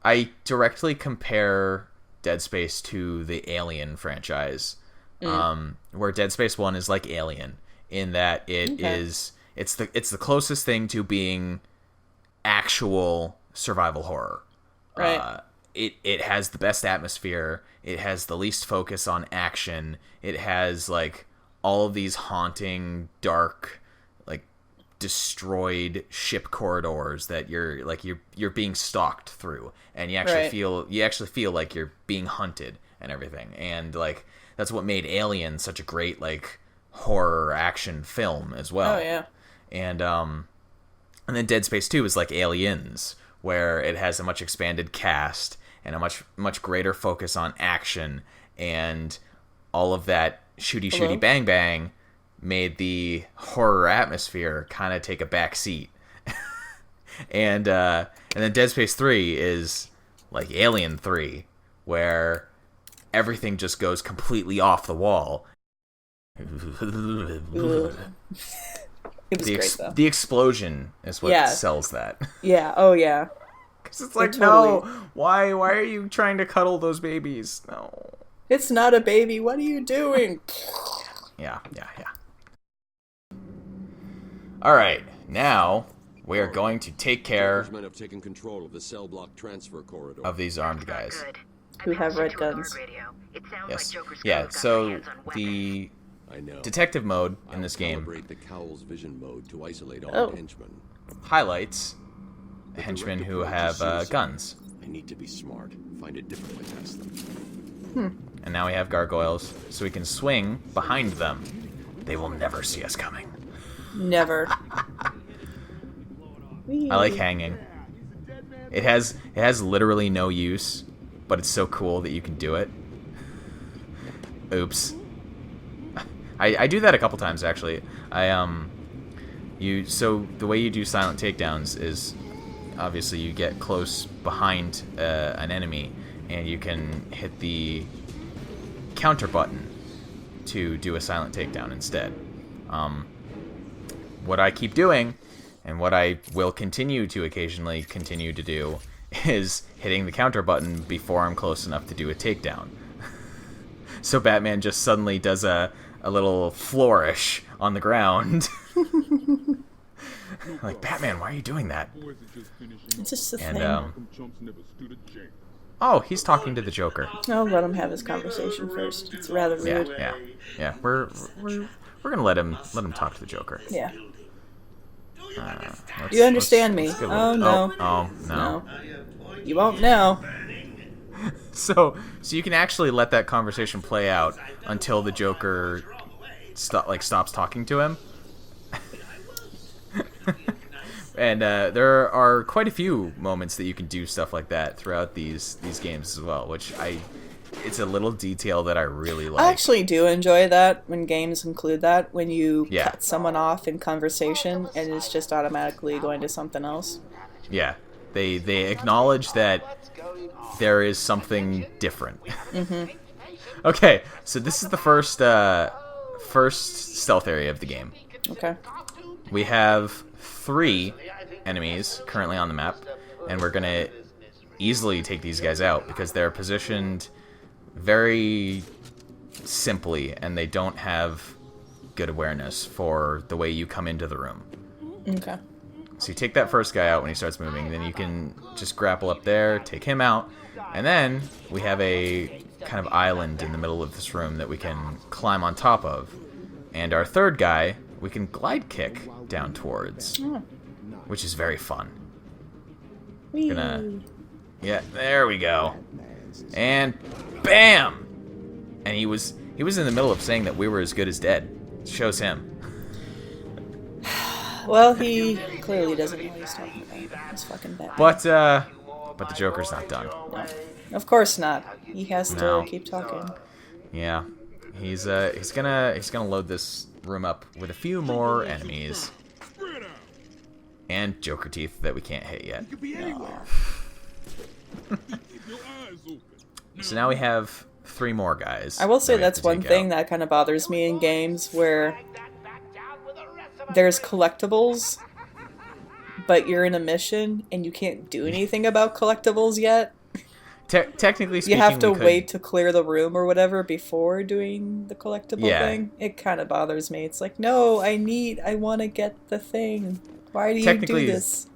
I directly compare Dead Space to the Alien franchise, where Dead Space 1 is like Alien in that it's the closest thing to being actual survival horror. Right. It has the best atmosphere. It has the least focus on action. It has like all of these haunting, dark, like destroyed ship corridors that you're being stalked through, and you actually feel like you're being hunted and everything. And like that's what made Alien such a great like horror action film as well. Oh yeah. And then Dead Space 2 is like Aliens, where it has a much expanded cast and a much greater focus on action, and all of that shooty bang bang made the horror atmosphere kind of take a back seat. And then Dead Space 3 is like Alien 3, where everything just goes completely off the wall. It was great though. The explosion is what sells that. Yeah. Oh yeah. Because it's like, no, why are you trying to cuddle those babies? No. It's not a baby. What are you doing? Yeah. All right, now we are going to take care have taken control of the cell block transfer corridor of these armed guys who have red guns. Yes. Yeah. So the detective mode in this game the Cowl's vision mode to isolate all henchmen. highlights henchmen who have guns. I need to be smart. Find a different way past them. And now we have gargoyles, so we can swing behind them. They will never see us coming. Never. I like hanging. It has literally no use, but it's so cool that you can do it. Oops. I do that a couple times actually. So the way you do silent takedowns is obviously you get close behind an enemy, and you can hit the counter button to do a silent takedown instead. What I keep doing, and what I will continue to do, is hitting the counter button before I'm close enough to do a takedown. So Batman just suddenly does a little flourish on the ground. Like, Batman, why are you doing that? It's just a thing. Oh, he's talking to the Joker. I'll let him have his conversation first. It's rather rude. Yeah. We're gonna let him talk to the Joker. Yeah. You understand me? Oh no. Oh no. You won't know. So you can actually let that conversation play out until the Joker stops talking to him. And there are quite a few moments that you can do stuff like that throughout these games as well, which it's a little detail that I really like. I actually do enjoy that when games include that, when you cut someone off in conversation and it's just automatically going to something else. Yeah, they acknowledge that there is something different. Mm-hmm. Okay, so this is the first stealth area of the game. Okay. We have 3 enemies currently on the map, and we're going to easily take these guys out because they're positioned very simply, and they don't have good awareness for the way you come into the room. Okay. So you take that first guy out when he starts moving, then you can just grapple up there, take him out, and then we have a kind of island in the middle of this room that we can climb on top of. And our third guy, we can glide kick down towards, which is very fun. Yeah, there we go. And bam! And he was in the middle of saying that we were as good as dead. Shows him. Well, he clearly doesn't know what he's talking about. He's fucking bad. But the Joker's not done. No. Of course not. He has to keep talking. Yeah. He's gonna load this room up with a few more enemies. And Joker teeth that we can't hit yet. So now we have 3 more guys. I will say that's one thing that kind of bothers me in games where there's collectibles, but you're in a mission and you can't do anything about collectibles yet. Technically speaking, you have to wait to clear the room or whatever before doing the collectible thing. It kind of bothers me. It's like, no, I want to get the thing. Why do you do this?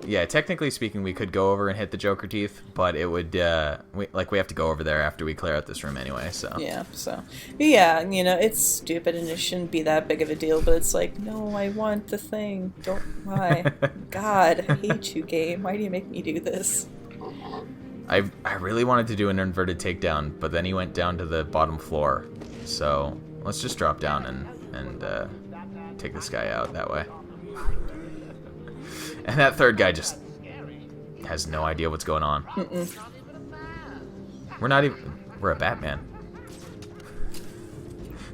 Yeah, technically speaking, we could go over and hit the Joker teeth, but it would, we have to go over there after we clear out this room anyway, so. Yeah, so. But yeah, it's stupid and it shouldn't be that big of a deal, but it's like, no, I want the thing. Why? God, I hate you, game. Why do you make me do this? I really wanted to do an inverted takedown, but then he went down to the bottom floor, so let's just drop down and take this guy out that way. And that third guy just has no idea what's going on. We're a Batman.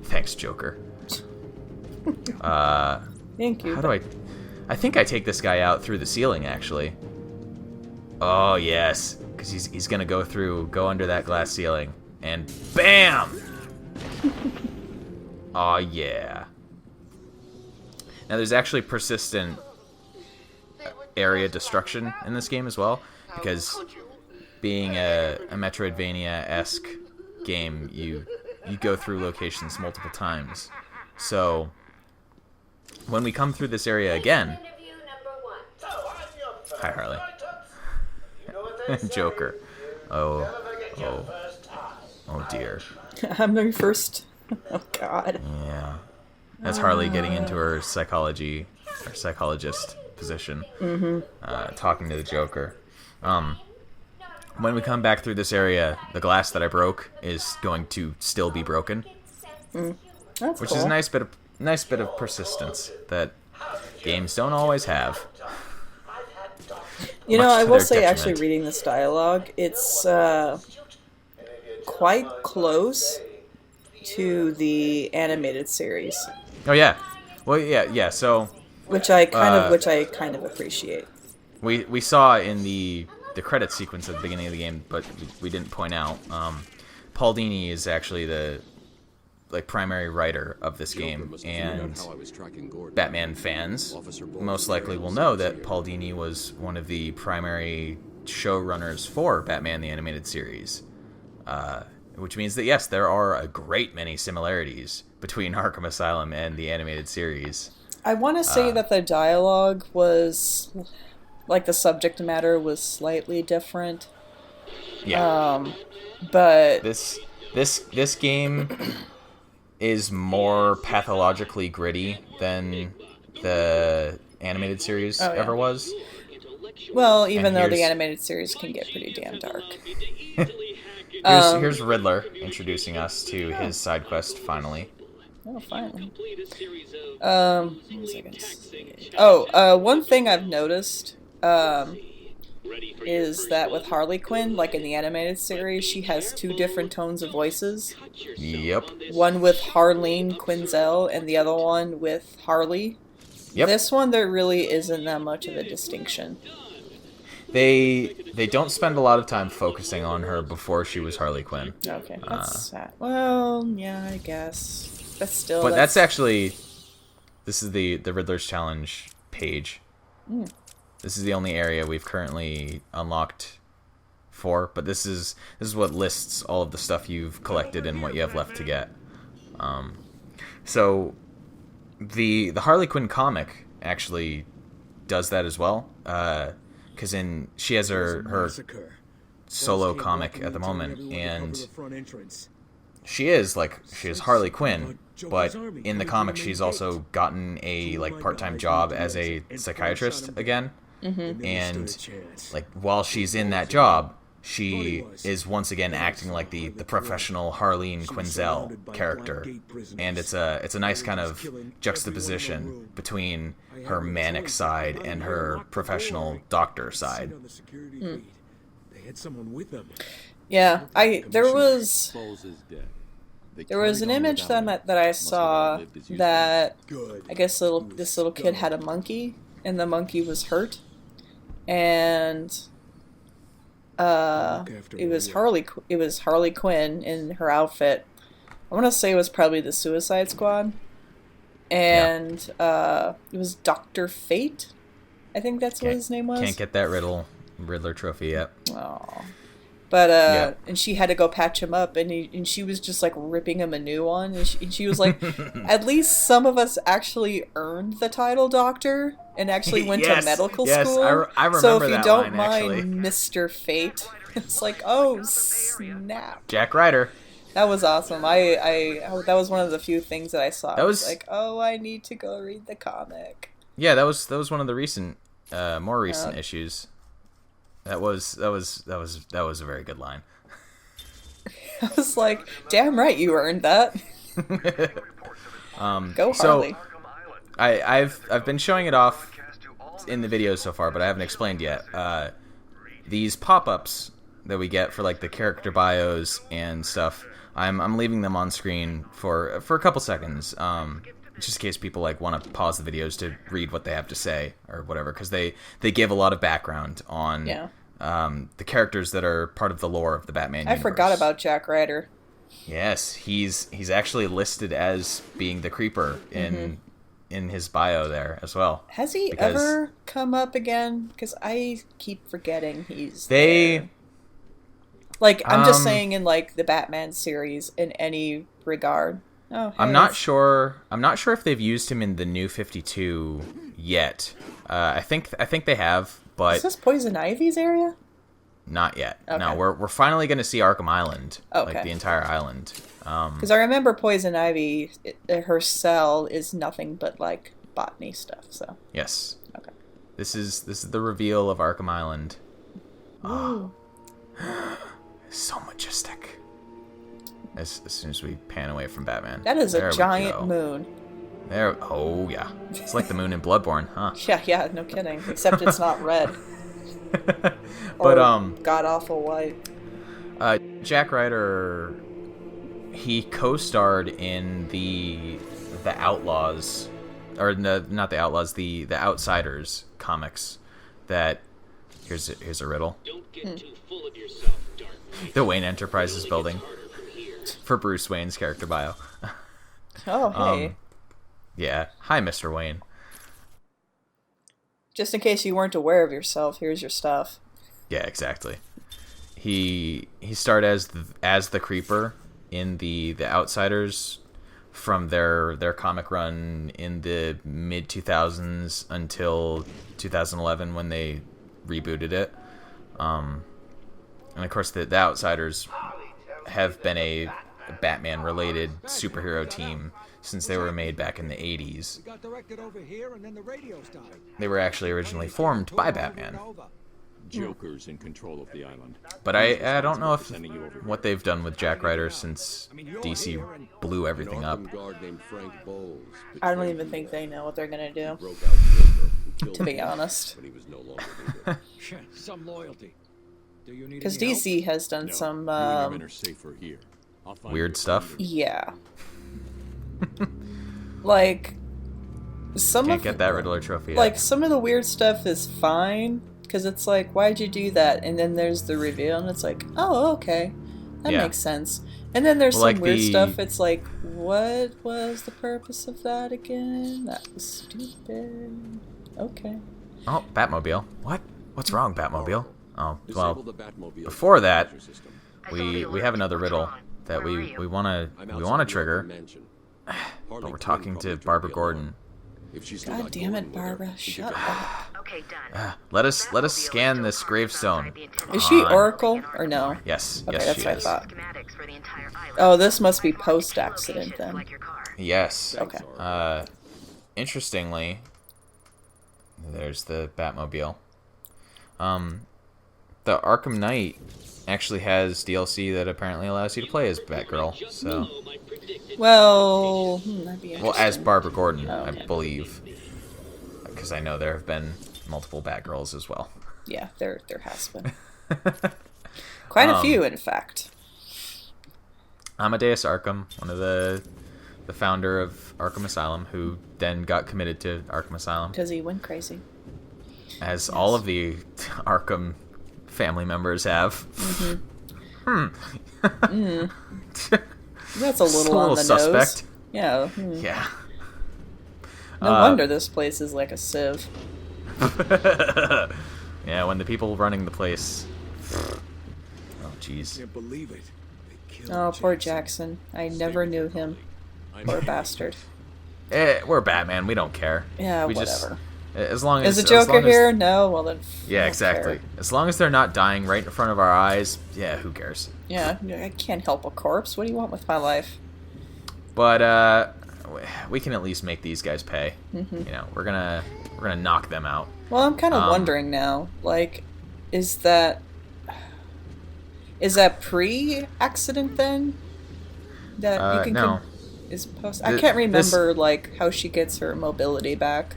Thanks, Joker. Thank you. How do I think I take this guy out through the ceiling, actually. Oh, yes. Because he's going to go under that glass ceiling. And BAM! Oh, yeah. Now, there's actually persistent area destruction in this game as well, because being a Metroidvania-esque game, you go through locations multiple times. So when we come through this area again, hi Harley, Joker, oh dear, I'm the first. Oh God. Yeah, that's Harley getting into her psychologist position, talking to the Joker. When we come back through this area, the glass that I broke is going to still be broken, which is a nice bit of persistence that games don't always have. I will say, actually, reading this dialogue, it's quite close to the animated series. Oh yeah, well yeah. So. Which I kind of appreciate. We saw in the credit sequence at the beginning of the game, but we didn't point out. Paul Dini is actually the primary writer of this game, and Batman fans most likely will know that Paul Dini was one of the primary showrunners for Batman the Animated Series, which means that yes, there are a great many similarities between Arkham Asylum and the animated series. I want to say that the dialogue was, the subject matter was slightly different. Yeah. But this game is more pathologically gritty than the animated series ever was. Well, even though the animated series can get pretty damn dark. Here's Riddler introducing us to his side quest finally. Oh, finally. One thing I've noticed is that with Harley Quinn, in the animated series, she has two different tones of voices. Yep. One with Harleen Quinzel and the other one with Harley. Yep. This one, there really isn't that much of a distinction. They don't spend a lot of time focusing on her before she was Harley Quinn. Okay, that's sad. Well, yeah, I guess. But still, that's actually, this is the Riddler's Challenge page. This is the only area we've currently unlocked for, but this is what lists all of the stuff you've collected and what you have left to get. So the Harley Quinn comic actually does that as well, because she has her solo comic at the moment, and she is Harley Quinn, but in the comic she's also gotten a part-time job as a psychiatrist again. And while she's in that job, she is once again acting like the professional Harleen Quinzel character, and it's a nice kind of juxtaposition between her manic side and her professional doctor side. Yeah, there was an image that I saw that I guess this little kid had a monkey, and the monkey was hurt, and it was Harley Quinn in her outfit. I want to say it was probably the Suicide Squad, and it was Dr. Fate I think that's what his name was. Can't get that Riddler trophy yet. Oh. But and she had to go patch him up, and she was just like ripping him a new one, and she was like, at least some of us actually earned the title doctor and actually went to medical school. I remember so if you that don't line, mind, Mr. Fate, it's like, oh snap. Jack Ryder. That was awesome. I that was one of the few things that I saw. That was like, oh, I need to go read the comic. Yeah, that was one of the recent, more recent issues. That was a very good line. I was like, damn right, you earned that. Go Harley. So I've been showing it off in the videos so far, but I haven't explained yet. These pop-ups that we get for like the character bios and stuff, I'm leaving them on screen for a couple seconds, just in case people like want to pause the videos to read what they have to say or whatever, because they give a lot of background on the characters that are part of the lore of the Batman universe. I forgot about Jack Ryder. Yes, he's actually listed as being the Creeper in his bio there as well. Has he ever come up again? Because I keep forgetting he's there. Like, I'm just saying in like the Batman series in any regard. Oh, hey, I'm not sure if they've used him in the New 52 yet. I think they have, but is this Poison Ivy's area? Not yet. Okay. No, we're finally going to see Arkham Island, okay. like the entire island. Because I remember Poison Ivy, her cell is nothing but like botany stuff. So yes. Okay. This is the reveal of Arkham Island. Oh. So majestic. As soon as we pan away from Batman. That is a giant moon. There. Oh yeah. It's like the moon in Bloodborne, huh? Yeah, no kidding. Except it's not red. But god awful white. Jack Ryder, he co-starred in the Outlaws, or not the Outlaws, the Outsiders comics. That here's a riddle. Don't get too full of yourself, Dark. The Wayne Enterprises building for Bruce Wayne's character bio. Oh hey. Yeah. Hi, Mr. Wayne. Just in case you weren't aware of yourself, here's your stuff. Yeah, exactly. He starred as the Creeper in the Outsiders from their comic run in the mid 2000s until 2011 when they rebooted it. And of course the Outsiders have been a Batman related superhero team since they were made back in the 80s. They were actually originally formed by Batman. Joker's in control of the island. But I don't know if what they've done with Jack Ryder since DC blew everything up. I don't even think they know what they're gonna do. To be honest. Some loyalty. Because DC has done some weird stuff. Yeah. Like Can't get that Riddler trophy yet. Like some of the weird stuff is fine because it's like, why'd you do that? And then there's the reveal, and it's like, oh, okay, that makes sense. And then there's some weird stuff. It's like, what was the purpose of that again? That was stupid. Okay. Oh, Batmobile. What? What's wrong, Batmobile? Oh, well. Before that, we have another riddle that we wanna trigger. But we're talking to Barbara Gordon. God damn it, Barbara! Shut up. Okay, done. Let us scan this gravestone. Is she Oracle or no? Yes. Okay, yes, that's she what is. I thought. Oh, this must be post-accident then. Yes. Okay. Interestingly, there's the Batmobile. The Arkham Knight actually has DLC that apparently allows you to play as Batgirl. So. Well, that'd be interesting. Well, as Barbara Gordon, okay. I believe, because I know there have been multiple Batgirls as well. Yeah, there has been quite a few, in fact. Amadeus Arkham, one of the founder of Arkham Asylum, who then got committed to Arkham Asylum because he went crazy, as all of the Arkham family members have. That's a little on the suspect. nose. Yeah. Yeah. No wonder this place is like a sieve. Yeah, when the people running the place. Oh, jeez. Can't believe it. They killed Oh, poor Jackson. I never knew him. Poor bastard. We're Batman. We don't care. Yeah, we whatever. As long as Is the Joker as long as, here? No? Well then. Yeah, I don't exactly. care. As long as they're not dying right in front of our eyes, yeah, who cares? Yeah, I can't help a corpse. What do you want with my life? But we can at least make these guys pay. You know, we're gonna knock them out. Well, I'm kind of wondering now. Like, is that pre-accident then? That you can no. is post. I can't remember like how she gets her mobility back.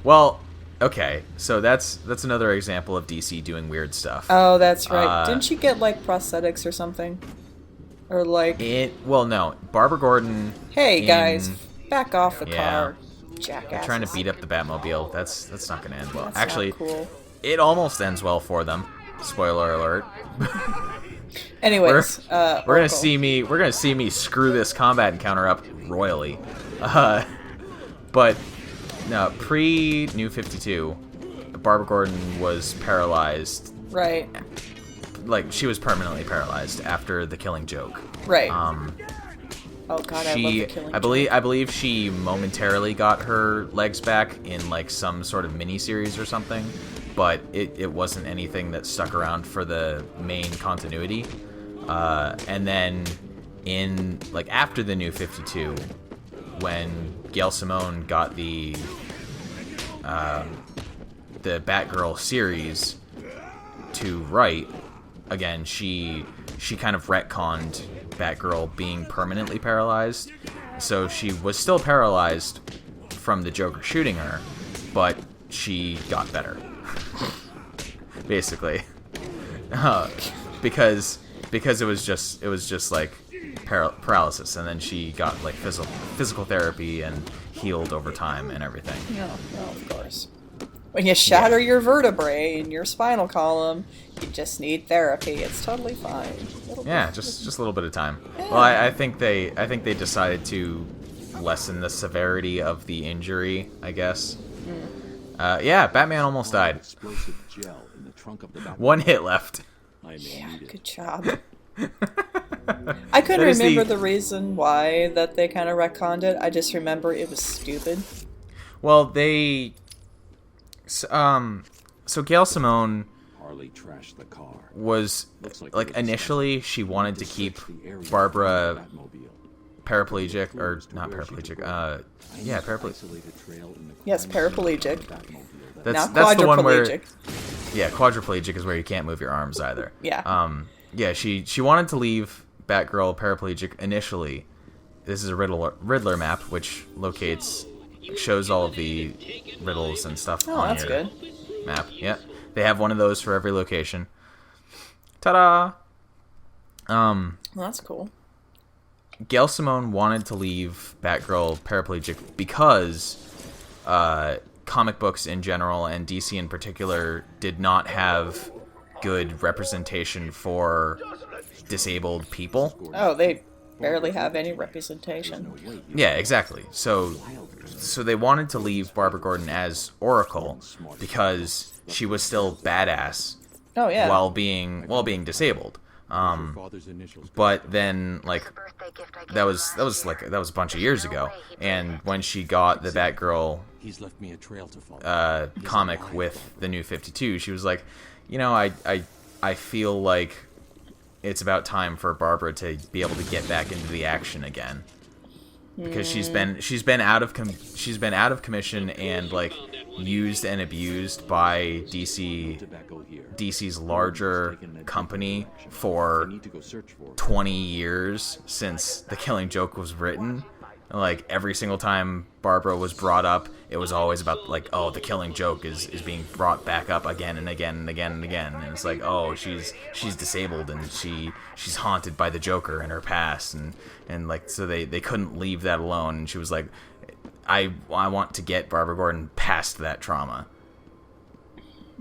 Well, okay, so that's another example of DC doing weird stuff. Oh, that's right. Didn't she get like prosthetics or something? Or like Well, no. Barbara Gordon. Hey guys, back off the Yeah. car, jackasses. Trying to beat up the Batmobile. That's not gonna end well. That's Actually, not cool. it almost ends well for them. Spoiler alert. Anyways, we're gonna see me screw this combat encounter up royally. But no, pre New 52, Barbara Gordon was paralyzed. Right. Like she was permanently paralyzed after the Killing Joke. Right. Oh god, I love the Killing Joke. I believe she momentarily got her legs back in like some sort of mini-series or something, but it wasn't anything that stuck around for the main continuity. And then in like after the New 52, when Gail Simone got the Batgirl series to write, again, she kind of retconned Batgirl being permanently paralyzed. So she was still paralyzed from the Joker shooting her, but she got better. Basically. Because it was just like paralysis, and then she got like physical therapy and healed over time and everything. No, of course. When you shatter your vertebrae in your spinal column, you just need therapy. It's totally fine. Just a little bit of time. Yeah. Well, I think they decided to lessen the severity of the injury, I guess. Yeah, Batman almost died. Explosive gel in the trunk of the Batmobile. One hit left. Yeah, good job. I couldn't remember the reason why that they kind of retconned it. I just remember it was stupid. Well, so Gail Simone Harley trashed the car. was like initially she wanted to keep The Barbara Batmobile. paraplegic, or not paraplegic. Yeah, paraplegic. Isolated trail in the Yes, paraplegic. Batmobile. That's Now the one where quadriplegic. yeah, quadriplegic is where you can't move your arms either. Yeah. Yeah, she wanted to leave Batgirl paraplegic initially. This is a Riddler map, which shows all of the riddles and stuff Oh, on that's your good. map. Yeah, they have one of those for every location. Ta-da! Well, that's cool. Gail Simone wanted to leave Batgirl paraplegic because comic books in general and DC in particular did not have good representation for disabled people. Oh, they barely have any representation. Yeah, exactly. So they wanted to leave Barbara Gordon as Oracle because she was still badass Oh yeah. while being disabled. Father's initials. But then like that was a bunch of years ago, and when she got the Batgirl He's left me a trail to follow. comic with the New 52, she was like, you know, I feel like it's about time for Barbara to be able to get back into the action again, because she's been out of commission and like used and abused by DC's larger company for 20 years since The Killing Joke was written. Like every single time Barbara was brought up, it was always about like, oh, the Killing Joke is being brought back up again and again and again and again, and it's like, oh, she's disabled and she's haunted by the Joker in her past, and like so they couldn't leave that alone, and she was like, I want to get Barbara Gordon past that trauma.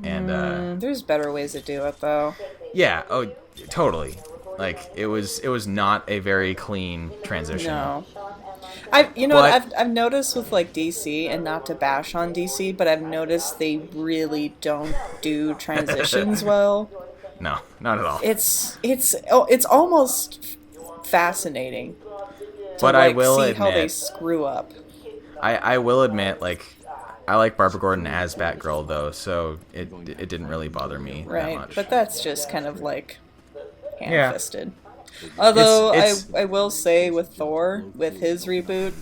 And There's better ways to do it though. yeah, oh, totally. Like it was not a very clean transition. No. You know what I've noticed with like DC, and not to bash on DC, but I've noticed they really don't do transitions well. No, not at all. It's almost fascinating to But like I will see admit, how they screw up. I will admit, like, I like Barbara Gordon as Batgirl though, so it didn't really bother me that Right, much. but that's just kind of like ham-fisted. Although I will say with Thor, with his reboot,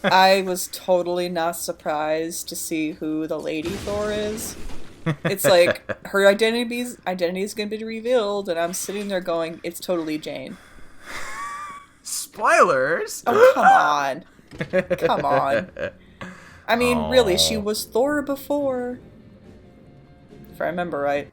I was totally not surprised to see who the Lady Thor is. It's like her identity is going to be revealed, and I'm sitting there going, "It's totally Jane." Spoilers. Oh, come on. I mean, really, she was Thor before, if I remember right.